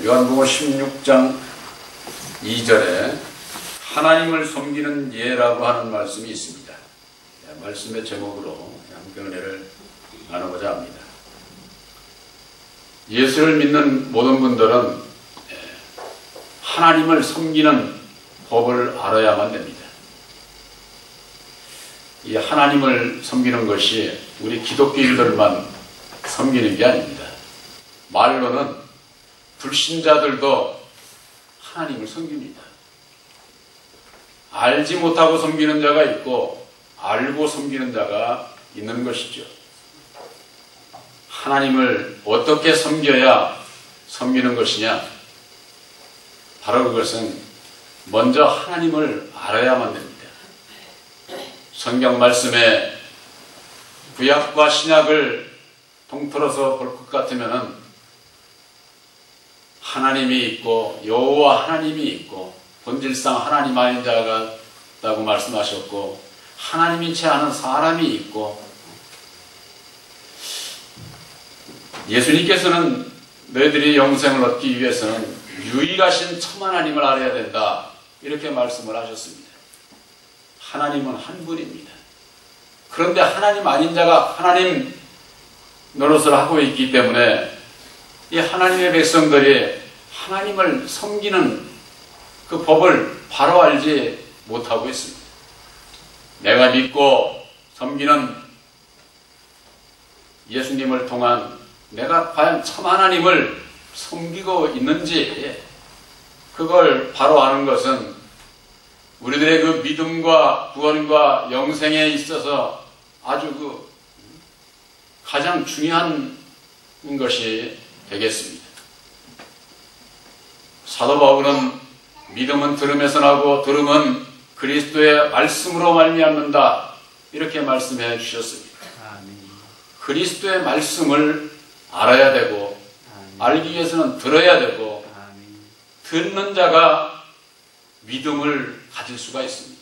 요한복음 16장 2절에 하나님을 섬기는 예라고 하는 말씀이 있습니다. 말씀의 제목으로 함께 은혜를 나누고자 합니다. 예수를 믿는 모든 분들은 하나님을 섬기는 법을 알아야만 됩니다. 이 하나님을 섬기는 것이 우리 기독교인들만 섬기는 게 아닙니다. 말로는 불신자들도 하나님을 섬깁니다. 알지 못하고 섬기는 자가 있고 알고 섬기는 자가 있는 것이죠. 하나님을 어떻게 섬겨야 섬기는 것이냐? 바로 그것은 먼저 하나님을 알아야만 됩니다. 성경 말씀에 구약과 신약을 통틀어서 볼 것 같으면 하나님이 있고 여호와 하나님이 있고 본질상 하나님 아닌 자가 있다고 말씀하셨고 하나님인 채 하는 사람이 있고 예수님께서는 너희들이 영생을 얻기 위해서는 유일하신 참 하나님을 알아야 된다 이렇게 말씀을 하셨습니다. 하나님은 한 분입니다. 그런데 하나님 아닌 자가 하나님 노릇을 하고 있기 때문에 이 하나님의 백성들이 하나님을 섬기는 그 법을 바로 알지 못하고 있습니다. 내가 믿고 섬기는 예수님을 통한 내가 과연 참 하나님을 섬기고 있는지 그걸 바로 아는 것은 우리들의 그 믿음과 구원과 영생에 있어서 아주 가장 중요한 것이 되겠습니다. 사도 바울은 믿음은 들음에서 나고 들음은 그리스도의 말씀으로 말미암는다 이렇게 말씀해 주셨습니다. 그리스도의 말씀을 알아야 되고 알기 위해서는 들어야 되고 듣는 자가 믿음을 가질 수가 있습니다.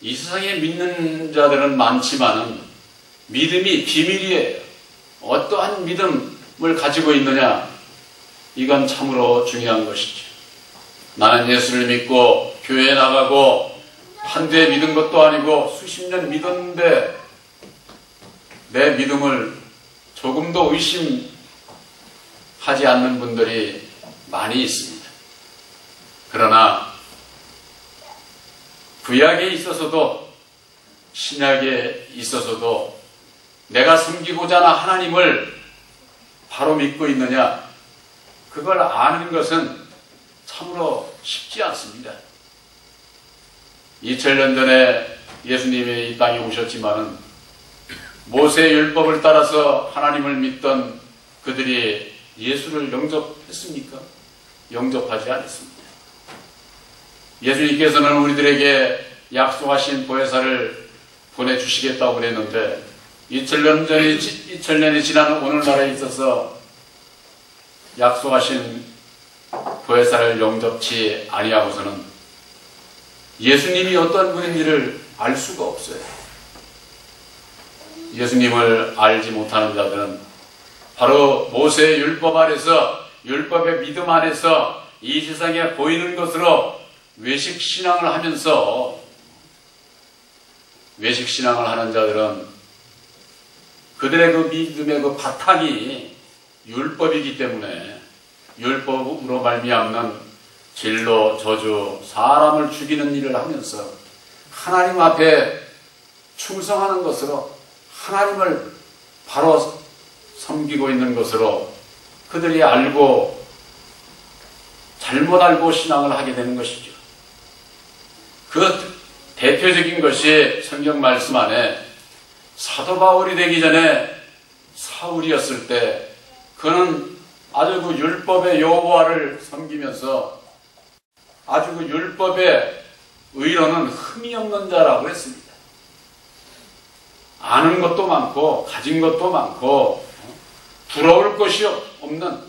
이 세상에 믿는 자들은 많지만은 믿음이 비밀이에요. 어떠한 믿음을 가지고 있느냐 이건 참으로 중요한 것이죠. 나는 예수를 믿고 교회에 나가고 한때 믿은 것도 아니고 수십 년 믿었는데 내 믿음을 조금도 의심하지 않는 분들이 많이 있습니다. 그러나 구약에 있어서도 신약에 있어서도 내가 섬기고자 하는 하나님을 바로 믿고 있느냐 그걸 아는 것은 참으로 쉽지 않습니다. 2000년 전에 예수님이 이 땅에 오셨지만은 모세의 율법을 따라서 하나님을 믿던 그들이 예수를 영접했습니까? 영접하지 않았습니다. 예수님께서는 우리들에게 약속하신 보혜사를 보내주시겠다고 그랬는데 2000년이 지난 오늘날에 있어서 약속하신 보혜사를 영접치 아니하고서는 예수님이 어떤 분인지를 알 수가 없어요. 예수님을 알지 못하는 자들은 바로 모세의 율법 안에서 율법의 믿음 안에서 이 세상에 보이는 것으로 외식신앙을 하면서 외식신앙을 하는 자들은 그들의 그 믿음의 그 바탕이 율법이기 때문에 율법으로 말미암는 진로, 저주, 사람을 죽이는 일을 하면서 하나님 앞에 충성하는 것으로 하나님을 바로 섬기고 있는 것으로 그들이 알고 잘못 알고 신앙을 하게 되는 것이죠. 그 대표적인 것이 성경 말씀 안에 사도 바울이 되기 전에 사울이었을 때 그는 아주 그 율법의 여호와를 섬기면서 아주 그 율법의 의로는 흠이 없는 자라고 했습니다. 아는 것도 많고 가진 것도 많고 부러울 것이 없는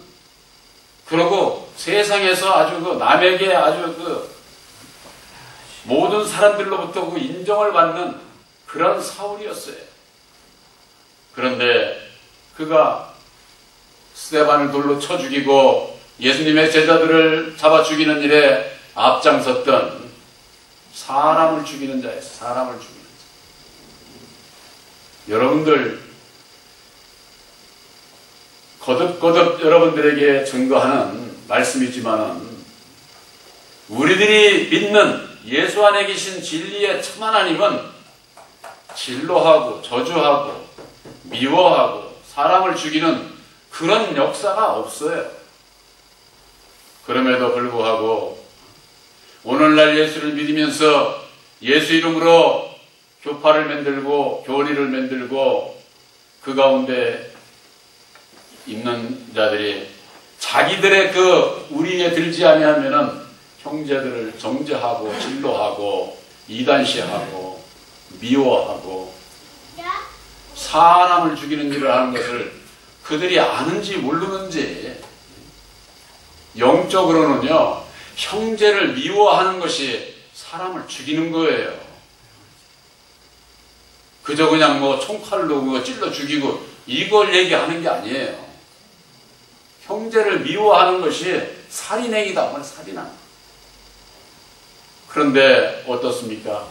그러고 세상에서 아주 그 남에게 아주 그 모든 사람들로부터 그 인정을 받는 그런 사울이었어요. 그런데 그가 스데반을 돌로 쳐 죽이고 예수님의 제자들을 잡아 죽이는 일에 앞장섰던 사람을 죽이는 자였어요. 사람을 죽이는 자. 여러분들 거듭거듭 여러분들에게 증거하는 말씀이지만은 우리들이 믿는 예수 안에 계신 진리의 참 하나님은 진노하고 저주하고 미워하고 사람을 죽이는 그런 역사가 없어요. 그럼에도 불구하고 오늘날 예수를 믿으면서 예수 이름으로 교파를 만들고 교리를 만들고 그 가운데 있는 자들이 자기들의 그 우리에 들지 아니하면은 형제들을 정죄하고 진노하고 이단시하고 미워하고 사람을 죽이는 일을 하는 것을 그들이 아는지 모르는지 영적으로는요 형제를 미워하는 것이 사람을 죽이는 거예요. 그저 그냥 뭐 총칼로 찔러 죽이고 이걸 얘기하는 게 아니에요. 형제를 미워하는 것이 살인행위다. 살인함. 그런데 어떻습니까?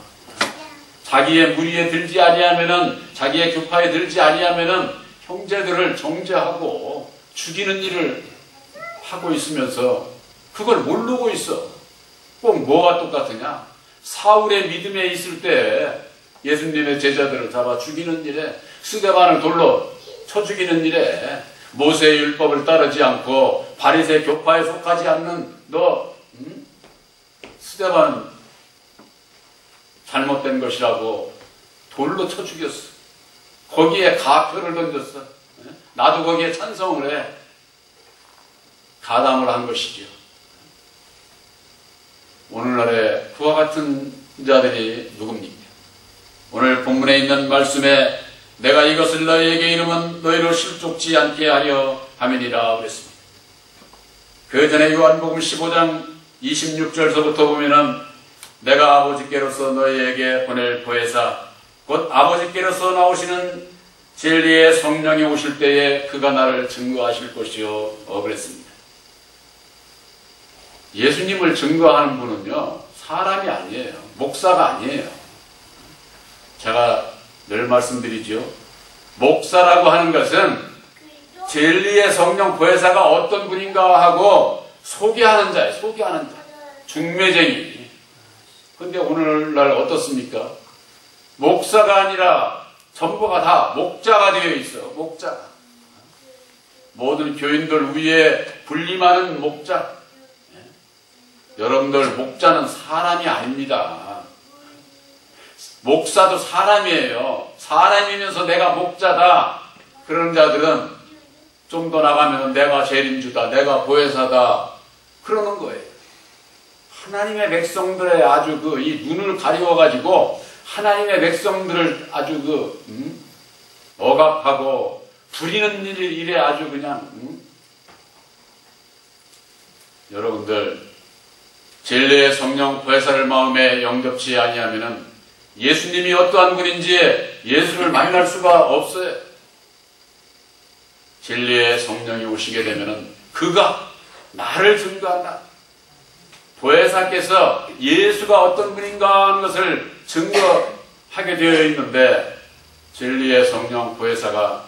자기의 무리에 들지 아니하면은 자기의 교파에 들지 아니하면은 형제들을 정죄하고 죽이는 일을 하고 있으면서 그걸 모르고 있어. 꼭 뭐가 똑같으냐? 사울의 믿음에 있을 때 예수님의 제자들을 잡아 죽이는 일에 스데반을 돌로 쳐 죽이는 일에 모세의 율법을 따르지 않고 바리새 교파에 속하지 않는 너 스데반은 잘못된 것이라고 돌로 쳐 죽였어. 거기에 가표를 던졌어. 나도 거기에 찬성을 해. 가담을 한 것이죠. 오늘날에 그와 같은 자들이 누굽니까? 오늘 본문에 있는 말씀에 내가 이것을 너희에게 이르면 너희로 실족지 않게 하려 함이니라 그랬습니다. 그 전에 요한복음 15장 26절서부터 보면은 내가 아버지께로서 너희에게 보낼 보혜사 곧 아버지께로서 나오시는 진리의 성령이 오실 때에 그가 나를 증거하실 것이요 그랬습니다. 예수님을 증거하는 분은요 사람이 아니에요. 목사가 아니에요. 제가 늘 말씀드리죠. 목사라고 하는 것은 진리의 성령 보혜사가 어떤 분인가 하고 소개하는 자예요. 소개하는 자. 중매쟁이. 근데 오늘날 어떻습니까? 목사가 아니라 전부가 다 목자가 되어 있어. 목자가. 모든 교인들 위에 군림하는 목자. 여러분들 목자는 사람이 아닙니다. 목사도 사람이에요. 사람이면서 내가 목자다. 그런 자들은 좀 더 나가면 내가 재림주다. 내가 보혜사다. 그러는 거예요. 하나님의 백성들의 아주 이 눈을 가리워가지고 하나님의 백성들을 아주 억압하고 부리는 일에 아주 그냥 여러분들 진리의 성령 보혜사를 마음에 영접치 아니하면은 예수님이 어떠한 분인지 예수를 만날 수가 없어요. 진리의 성령이 오시게 되면은 그가 나를 증거한다. 보혜사께서 예수가 어떤 분인가 하는 것을 증거하게 되어 있는데 진리의 성령 보혜사가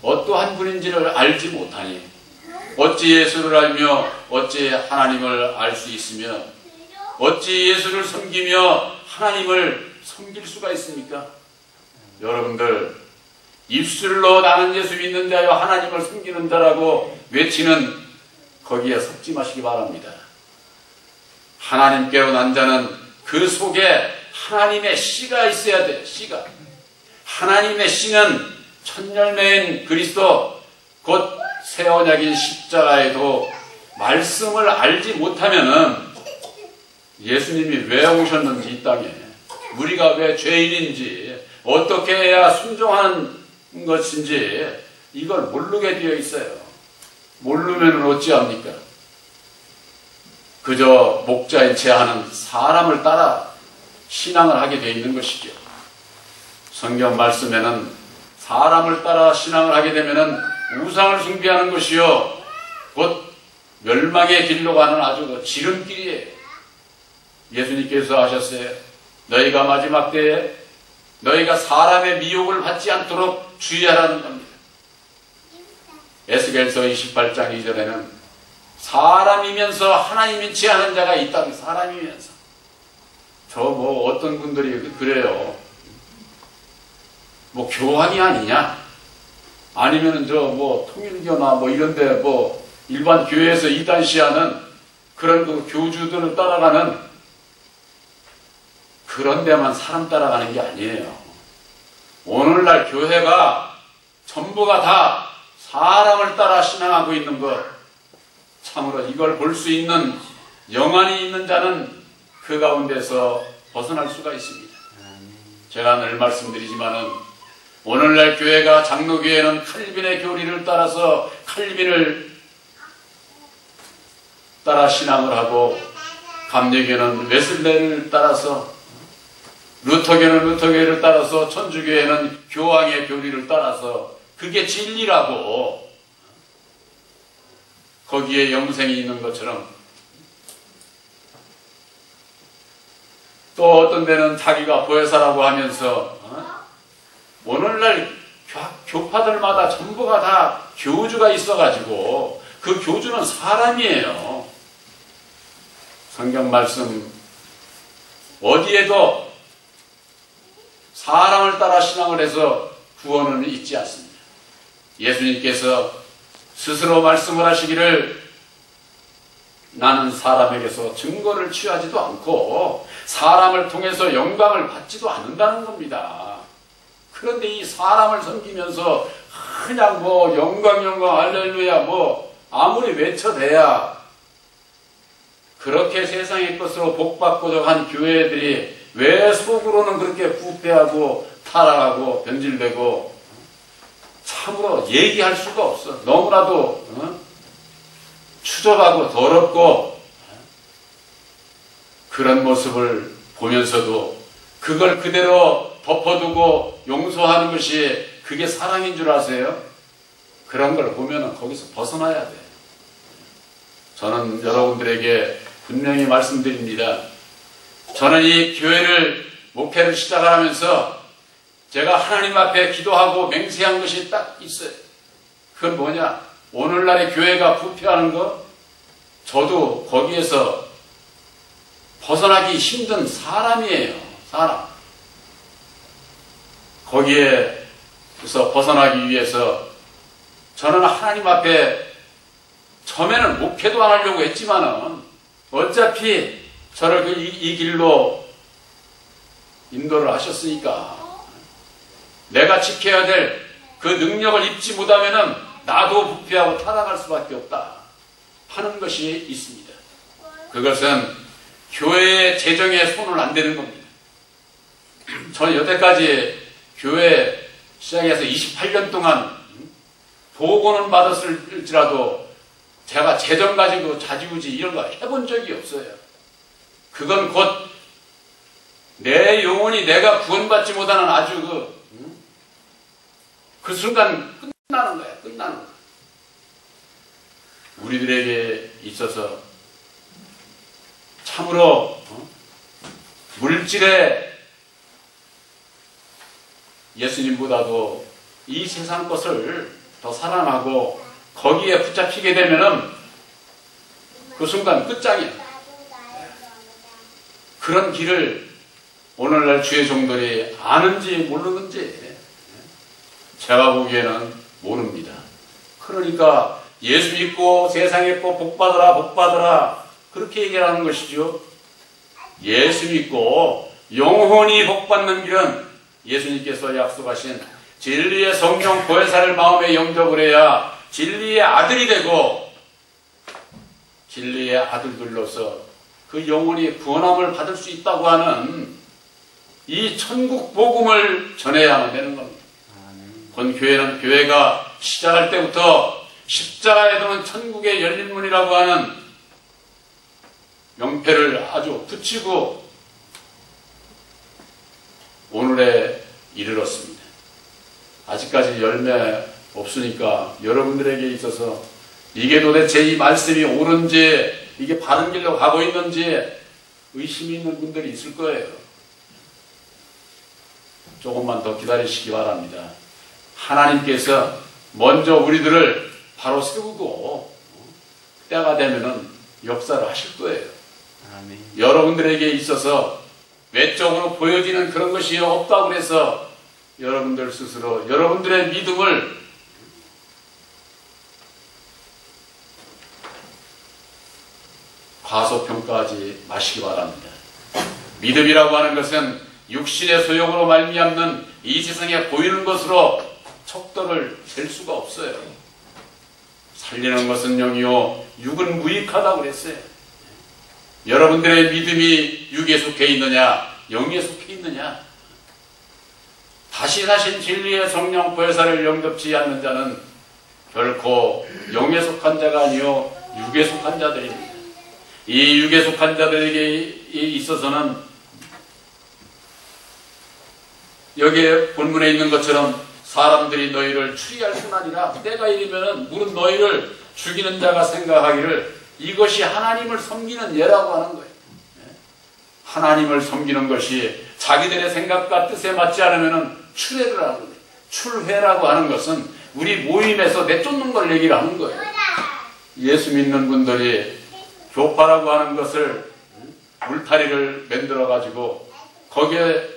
어떠한 분인지를 알지 못하니 어찌 예수를 알며 어찌 하나님을 알 수 있으며 어찌 예수를 섬기며 하나님을 섬길 수가 있습니까? 여러분들 입술로 나는 예수 믿는 자여 하나님을 섬기는 자라고 외치는 거기에 섞지 마시기 바랍니다. 하나님께로 난 자는 그 속에 하나님의 씨가 있어야 돼요. 씨가. 하나님의 씨는 첫열매인 그리스도 곧 새 언약인 십자가에도 말씀을 알지 못하면은 예수님이 왜 오셨는지 이 땅에 우리가 왜 죄인인지 어떻게 해야 순종하는 것인지 이걸 모르게 되어 있어요. 모르면 어찌합니까? 그저 목자인 채 하는 사람을 따라 신앙을 하게 되어 있는 것이죠. 성경 말씀에는 사람을 따라 신앙을 하게 되면은 우상을 숭배하는 것이요 곧 멸망의 길로 가는 아주 그 지름길이에요. 예수님께서 하셨어요. 너희가 마지막 때에 너희가 사람의 미혹을 받지 않도록 주의하라는 겁니다. 에스겔서 28장 2절에는 사람이면서 하나님인지 않은 자가 있다고. 사람이면서. 저 뭐 어떤 분들이 그래요. 뭐 교황이 아니냐? 아니면은 저 뭐 통일교나 뭐 이런데 뭐 일반 교회에서 이단시하는 그런 그 교주들을 따라가는 그런 데만 사람 따라가는 게 아니에요. 오늘날 교회가 전부가 다 사람을 따라 신앙하고 있는 것, 참으로 이걸 볼 수 있는 영안이 있는 자는 그 가운데서 벗어날 수가 있습니다. 제가 늘 말씀드리지만은 오늘날 교회가 장로교회는 칼빈의 교리를 따라서 칼빈을 따라 신앙을 하고 감리교회는 웨슬레를 따라서 루터교는 루터교회를 따라서 천주교회는 교황의 교리를 따라서 그게 진리라고 거기에 영생이 있는 것처럼 또 어떤 데는 자기가 보혜사라고 하면서 오늘날 교파들마다 전부가 다 교주가 있어가지고 그 교주는 사람이에요. 성경 말씀 어디에도 사람을 따라 신앙을 해서 구원은 있지 않습니다. 예수님께서 스스로 말씀을 하시기를 나는 사람에게서 증거를 취하지도 않고 사람을 통해서 영광을 받지도 않는다는 겁니다. 그런데 이 사람을 섬기면서 그냥 뭐 영광 할렐루야 뭐 아무리 외쳐대야 그렇게 세상의 것으로 복받고자 한 교회들이 왜 속으로는 그렇게 부패하고 타락하고 변질되고 참으로 얘기할 수가 없어. 너무나도 추접하고 더럽고 그런 모습을 보면서도 그걸 그대로 덮어두고 용서하는 것이 그게 사랑인 줄 아세요? 그런 걸 보면은 거기서 벗어나야 돼. 저는 여러분들에게 분명히 말씀드립니다. 저는 이 교회를 목회를 시작하면서 제가 하나님 앞에 기도하고 맹세한 것이 딱 있어요. 그건 뭐냐? 오늘날의 교회가 부패하는 것, 저도 거기에서 벗어나기 힘든 사람이에요. 사람. 거기에서 벗어나기 위해서 저는 하나님 앞에 처음에는 목회도 안 하려고 했지만은 어차피 저를 이 길로 인도를 하셨으니까 내가 지켜야 될 그 능력을 입지 못하면은 나도 부패하고 타락할 수밖에 없다 하는 것이 있습니다. 그것은 교회의 재정에 손을 안 대는 겁니다. 저는 여태까지 교회 시작해서 28년 동안 보고는 받았을지라도 제가 재정 가지고 자지우지 이런 거 해본 적이 없어요. 그건 곧 내 영혼이 내가 구원받지 못하는 아주 그 순간 끝나는 거야. 끝나는 거야. 우리들에게 있어서 참으로 물질에 예수님보다도 이 세상 것을 더 사랑하고 거기에 붙잡히게 되면은 그 순간 끝장이야. 그런 길을 오늘날 주의 종들이 아는지 모르는지 제가 보기에는 모릅니다. 그러니까 예수 믿고 세상 믿고 복받으라 복받으라 그렇게 얘기하는 것이죠. 예수 믿고 영혼이 복받는 길은 예수님께서 약속하신 진리의 성령 보혜사를 마음에 영접을 해야 진리의 아들이 되고 진리의 아들들로서 그 영혼이 구원함을 받을 수 있다고 하는 이 천국 복음을 전해야만 되는 겁니다. 본 교회가 시작할 때부터 십자가에 두는 천국의 열린 문이라고 하는 명패를 아주 붙이고 오늘에 이르렀습니다. 아직까지 열매 없으니까 여러분들에게 있어서 이게 도대체 이 말씀이 옳은지, 이게 바른 길로 가고 있는지 의심이 있는 분들이 있을 거예요. 조금만 더 기다리시기 바랍니다. 하나님께서 먼저 우리들을 바로 세우고 때가 되면은 역사를 하실 거예요. 아멘. 여러분들에게 있어서 외적으로 보여지는 그런 것이 없다고 해서 여러분들 스스로 여러분들의 믿음을 과소평가하지 마시기 바랍니다. 믿음이라고 하는 것은 육신의 소용으로 말미암는 이 세상에 보이는 것으로 척도를 잴 수가 없어요. 살리는 것은 영이요 육은 무익하다고 그랬어요. 여러분들의 믿음이 육에 속해 있느냐 영에 속해 있느냐. 다시 사신 진리의 성령 보혜사를 영접지 않는 자는 결코 영에 속한 자가 아니요 육에 속한 자들입니다. 이 육에 속한 자들에게 있어서는 여기에 본문에 있는 것처럼 사람들이 너희를 추리할 뿐 아니라 때가 이르면은 무릇 너희를 죽이는 자가 생각하기를 이것이 하나님을 섬기는 예라고 하는 거예요. 하나님을 섬기는 것이 자기들의 생각과 뜻에 맞지 않으면은 출회를 하는 거예요. 출회라고 하는 것은 우리 모임에서 내쫓는 걸 얘기를 하는 거예요. 예수 믿는 분들이 교파라고 하는 것을 울타리를 만들어 가지고 거기에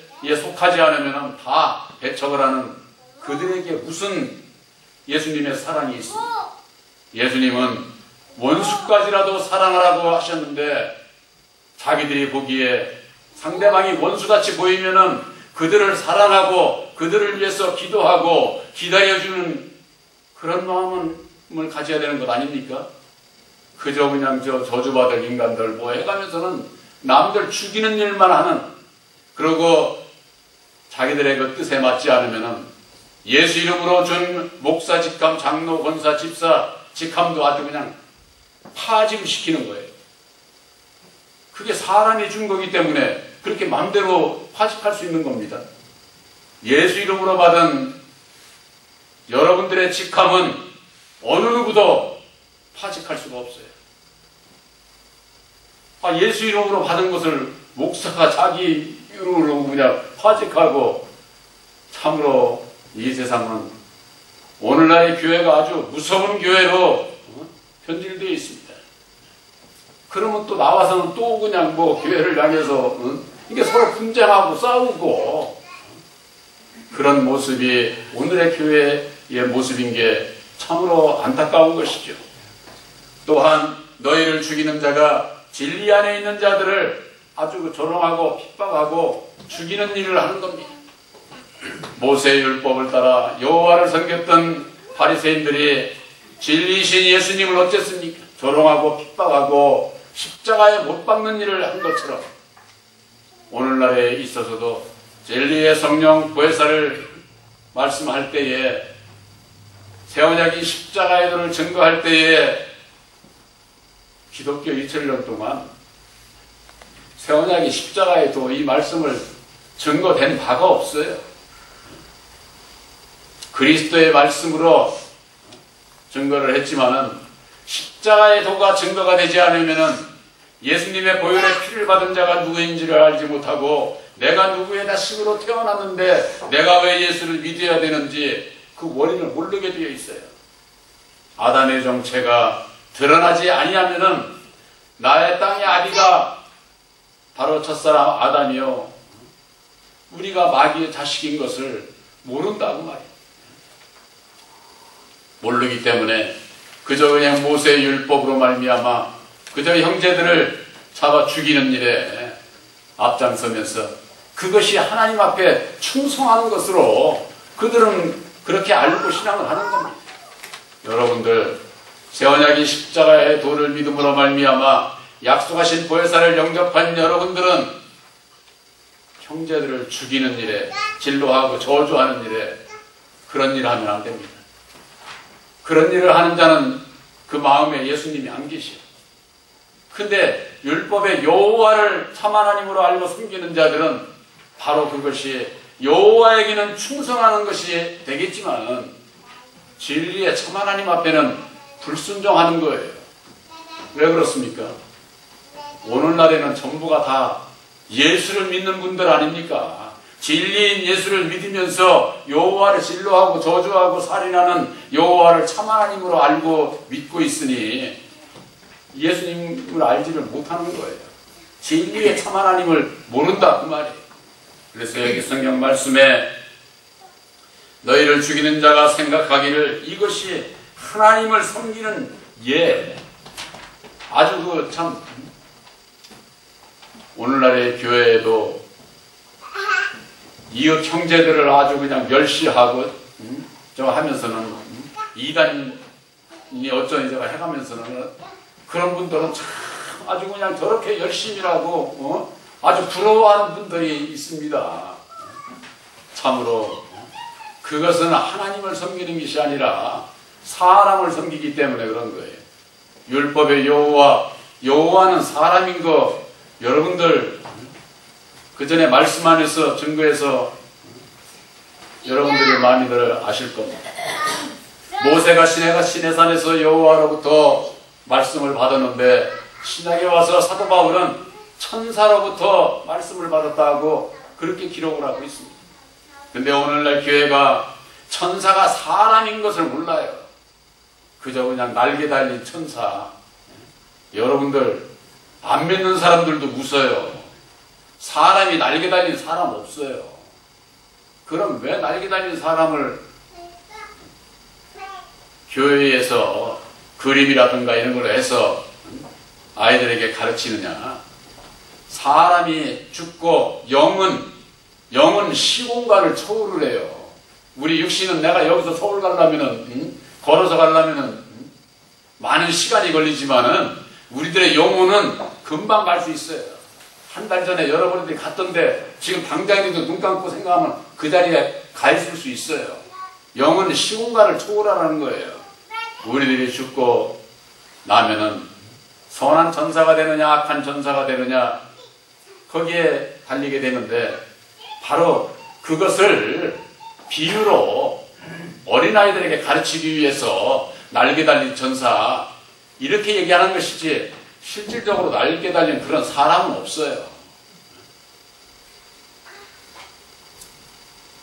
속하지 않으면 다 배척을 하는 그들에게 무슨 예수님의 사랑이 있습니까? 예수님은 원수까지라도 사랑하라고 하셨는데 자기들이 보기에 상대방이 원수같이 보이면은 그들을 사랑하고 그들을 위해서 기도하고 기다려주는 그런 마음을 가져야 되는 것 아닙니까? 그저 그냥 저주받을 인간들 뭐 해가면서는 남들 죽이는 일만 하는, 그러고 자기들의 그 뜻에 맞지 않으면은 예수 이름으로 준 목사 직함, 장로, 권사, 집사 직함도 아주 그냥 파직을 시키는 거예요. 그게 사람이 준 거기 때문에 그렇게 마음대로 파직할 수 있는 겁니다. 예수 이름으로 받은 여러분들의 직함은 어느 누구도 파직할 수가 없어요. 예수 이름으로 받은 것을 목사가 자기 이름으로 그냥 파직하고, 참으로 이 세상은 오늘날의 교회가 아주 무서운 교회로 변질되어 있습니다. 그러면 또 나와서는 또 그냥 뭐 교회를 향해서 이게 서로 분쟁하고 싸우고, 그런 모습이 오늘의 교회의 모습인 게 참으로 안타까운 것이죠. 또한 너희를 죽이는 자가 진리 안에 있는 자들을 아주 조롱하고 핍박하고 죽이는 일을 하는 겁니다. 모세의 율법을 따라 여호와를 섬겼던 바리새인들이 진리이신 예수님을 어쨌습니까? 조롱하고 핍박하고 십자가에 못 박는 일을 한 것처럼 오늘날에 있어서도 진리의 성령 보혜사를 말씀할 때에, 새언약이 십자가의 도를 증거할 때에 기독교 2000년 동안 새언약이 십자가의 도 이 말씀을 증거된 바가 없어요. 그리스도의 말씀으로 증거를 했지만은 십자가의 도가 증거가 되지 않으면은 예수님의 보혈의 피를 받은 자가 누구인지를 알지 못하고 내가 누구의 자식으로 태어났는데 내가 왜 예수를 믿어야 되는지 그 원인을 모르게 되어 있어요. 아담의 정체가 드러나지 아니하면은 나의 땅의 아비가 바로 첫사람 아담이요 우리가 마귀의 자식인 것을 모른다고 말이에요. 모르기 때문에 그저 그냥 모세의 율법으로 말미암아 그저 형제들을 잡아 죽이는 일에 앞장서면서 그것이 하나님 앞에 충성하는 것으로 그들은 그렇게 알고 신앙을 하는 겁니다. 여러분들, 새언약이 십자가의 도를 믿음으로 말미암아 약속하신 보혜사를 영접한 여러분들은 형제들을 죽이는 일에, 진노하고 저주하는 일에 그런 일을 하면 안 됩니다. 그런 일을 하는 자는 그 마음에 예수님이 안 계시요. 근데 율법의 여호와를 참 하나님으로 알고 숨기는 자들은 바로 그것이 여호와에게는 충성하는 것이 되겠지만 진리의 참 하나님 앞에는 불순종하는 거예요. 왜 그렇습니까? 오늘날에는 전부가 다 예수를 믿는 분들 아닙니까? 진리인 예수를 믿으면서 여호와를 진노하고 저주하고 살인하는 여호와를 참 하나님으로 알고 믿고 있으니 예수님을 알지를 못하는 거예요. 진리의 참 하나님을 모른다 그 말이에요. 그래서 여기 성경 말씀에 너희를 죽이는 자가 생각하기를 이것이 하나님을 섬기는 아주 그 참 오늘날의 교회에도 이웃 형제들을 아주 그냥 멸시하고 저 하면서는 이단이 어쩌니 제가 해가면서는 그런 분들은 참 아주 그냥 저렇게 열심히 하고 아주 부러워하는 분들이 있습니다. 참으로 그것은 하나님을 섬기는 것이 아니라 사람을 섬기기 때문에 그런 거예요. 율법의 여호와는 사람인 거 여러분들 그 전에 말씀 안에서 증거해서 여러분들이 많이들 아실 겁니다. 모세가 시내산에서 여호와로부터 말씀을 받았는데 신약에 와서 사도 바울은 천사로부터 말씀을 받았다고 그렇게 기록을 하고 있습니다. 근데 오늘날 교회가 천사가 사람인 것을 몰라요. 그저 그냥 날개 달린 천사. 여러분들 안 믿는 사람들도 웃어요. 사람이 날개 달린 사람 없어요. 그럼 왜 날개 달린 사람을 교회에서 그림이라든가 이런 걸 해서 아이들에게 가르치느냐? 사람이 죽고 영은 시공간을 초월을 해요. 우리 육신은 내가 여기서 서울 가려면은 걸어서 가려면은 많은 시간이 걸리지만은 우리들의 영혼은 금방 갈 수 있어요. 한 달 전에 여러분들이 갔던데 지금 당장이라도 눈 감고 생각하면 그 자리에 가 있을 수 있어요. 영은 시공간을 초월하라는 거예요. 우리들이 죽고 나면은 선한 전사가 되느냐 악한 전사가 되느냐 거기에 달리게 되는데 바로 그것을 비유로 어린아이들에게 가르치기 위해서 날개 달린 전사 이렇게 얘기하는 것이지 실질적으로 날개 달린 그런 사람은 없어요.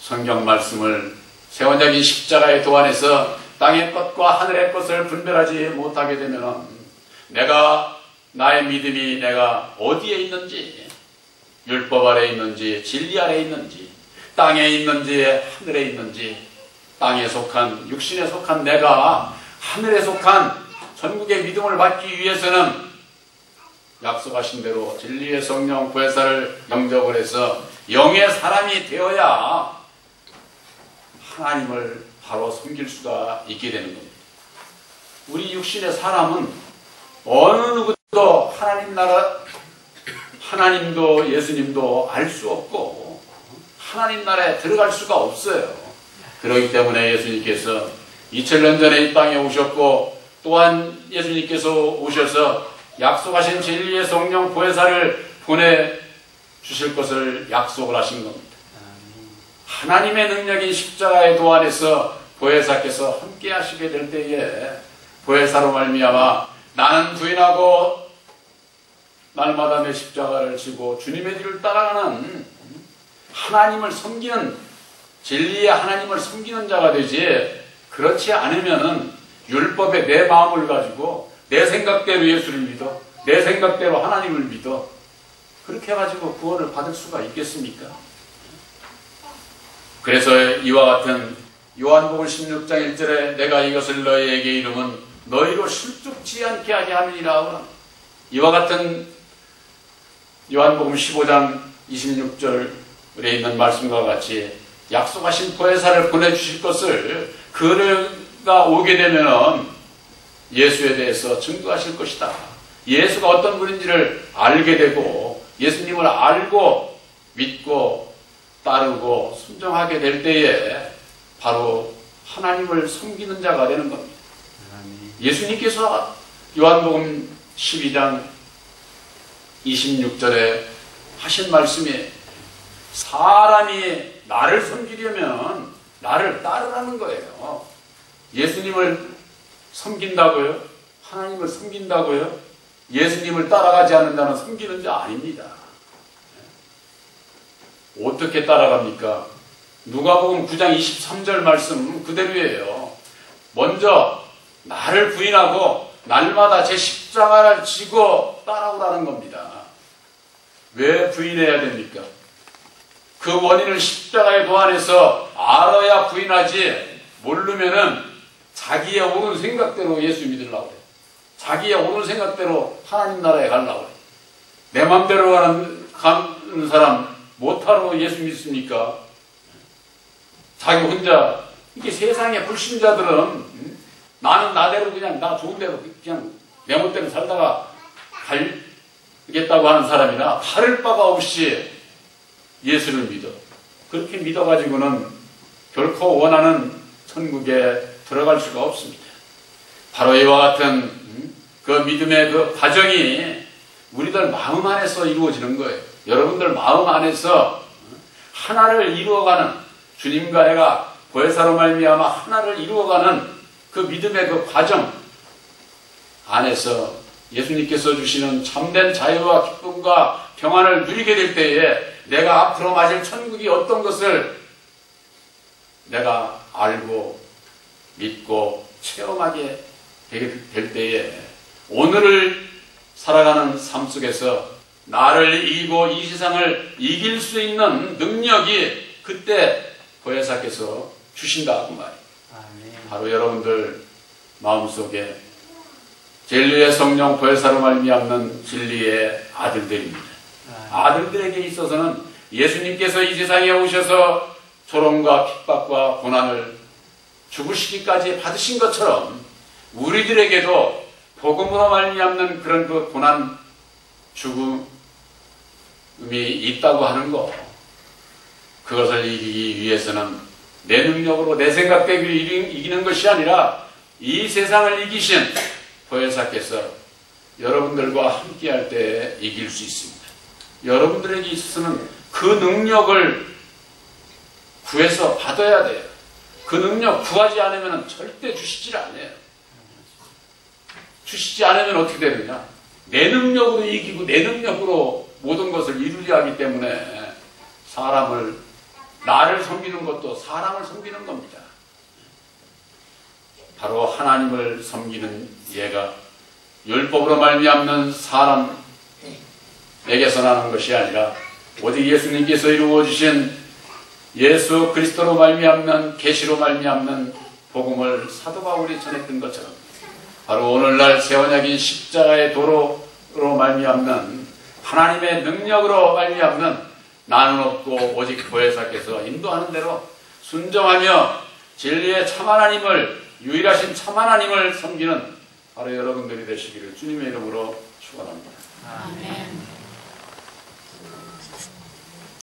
성경 말씀을 세원적인 십자가의 도안에서 땅의 것과 하늘의 것을 분별하지 못하게 되면 나의 믿음이 내가 어디에 있는지 율법 아래 있는지 진리 아래 있는지 땅에 있는지 하늘에 있는지 땅에 속한 육신에 속한 내가 하늘에 속한 전국의 믿음을 받기 위해서는 약속하신 대로 진리의 성령 보혜사를 영접을 해서 영의 사람이 되어야 하나님을 바로 섬길 수가 있게 되는 겁니다. 우리 육신의 사람은 어느 누구도 하나님 나라 하나님도 예수님도 알 수 없고 하나님 나라에 들어갈 수가 없어요. 그렇기 때문에 예수님께서 2000년 전에 이 땅에 오셨고 또한 예수님께서 오셔서 약속하신 진리의 성령 보혜사를 보내주실 것을 약속을 하신 겁니다. 하나님의 능력인 십자가의 도안에서 보혜사께서 함께 하시게 될 때에 보혜사로 말미암아 나는 부인하고 날마다 내 십자가를 지고 주님의 뒤를 따라가는 하나님을 섬기는 진리의 하나님을 섬기는 자가 되지 그렇지 않으면은 율법에 내 마음을 가지고 내 생각대로 예수를 믿어 내 생각대로 하나님을 믿어 그렇게 해가지고 구원을 받을 수가 있겠습니까? 그래서 이와 같은 요한복음 16장 1절에 내가 이것을 너희에게 이름은 너희로 실족지 않게 하게 함이니라. 이와 같은 요한복음 15장 26절에 있는 말씀과 같이 약속하신 보혜사를 보내주실 것을 그가 오게 되면 예수에 대해서 증거하실 것이다. 예수가 어떤 분인지를 알게 되고 예수님을 알고 믿고 따르고 순종하게 될 때에 바로 하나님을 섬기는 자가 되는 겁니다. 예수님께서 요한복음 12장 26절에 하신 말씀이 사람이 나를 섬기려면 나를 따르라는 거예요. 예수님을 섬긴다고요? 하나님을 섬긴다고요? 예수님을 따라가지 않는 자는 섬기는 자 아닙니다. 어떻게 따라갑니까? 누가복음 9장 23절 말씀 그대로예요. 먼저 나를 부인하고 날마다 제 십자가를 지고 따라오라는 겁니다. 왜 부인해야 됩니까? 그 원인을 십자가의 도안에서 알아야 부인하지, 모르면은 자기의 옳은 생각대로 예수 믿으려고 그래. 자기의 옳은 생각대로 하나님 나라에 가려고 그래. 내 맘대로 가는 사람 못하러 예수 믿습니까? 자기 혼자, 이게 세상의 불신자들은 나는 나대로 그냥 나 좋은 대로 그냥 내 멋대로 살다가 갈겠다고 하는 사람이나 바를 바가 없이 예수를 믿어. 그렇게 믿어가지고는 결코 원하는 천국에 들어갈 수가 없습니다. 바로 이와 같은 그 믿음의 그 과정이 우리들 마음 안에서 이루어지는 거예요. 여러분들 마음 안에서 하나를 이루어가는, 주님과 내가 보혜사로 말미암아 하나를 이루어가는 그 믿음의 그 과정 안에서 예수님께서 주시는 참된 자유와 기쁨과 평안을 누리게 될 때에 내가 앞으로 맞을 천국이 어떤 것을 내가 알고 믿고 체험하게 되게 될 때에 오늘을 살아가는 삶 속에서 나를 이기고 이 세상을 이길 수 있는 능력이 그때 보혜사께서 주신다고 말이에요. 바로 여러분들 마음속에 진리의 성령 보혜사로 말미암는 진리의 아들들입니다. 아들들에게 있어서는 예수님께서 이 세상에 오셔서 조롱과 핍박과 고난을 죽으시기까지 받으신 것처럼 우리들에게도 복음으로 말미암는 그런 그 고난, 죽음이 있다고 하는 것, 그것을 이기기 위해서는 내 능력으로 내 생각대로 이기는 것이 아니라 이 세상을 이기신 보혜사께서 여러분들과 함께할 때 이길 수 있습니다. 여러분들에게 있어서는 그 능력을 구해서 받아야 돼요. 그 능력 구하지 않으면 절대 주시질 않아요. 주시지 않으면 어떻게 되느냐? 내 능력으로 이기고 내 능력으로 모든 것을 이루려 하기 때문에 나를 섬기는 것도 사람을 섬기는 겁니다. 바로 하나님을 섬기는 예가 율법으로 말미암는 사람에게서 나는 것이 아니라 오직 예수님께서 이루어 주신 예수 그리스도로 말미암는 계시로 말미암는 복음을 사도 바울이 전했던 것처럼 바로 오늘날 새 언약인 십자가의 도로로 말미암는 하나님의 능력으로 말미암는 나는 없고 오직 보혜사께서 인도하는 대로 순종하며 진리의 참 하나님을, 유일하신 참 하나님을 섬기는 바로 여러분들이 되시기를 주님의 이름으로 축원합니다. 아멘.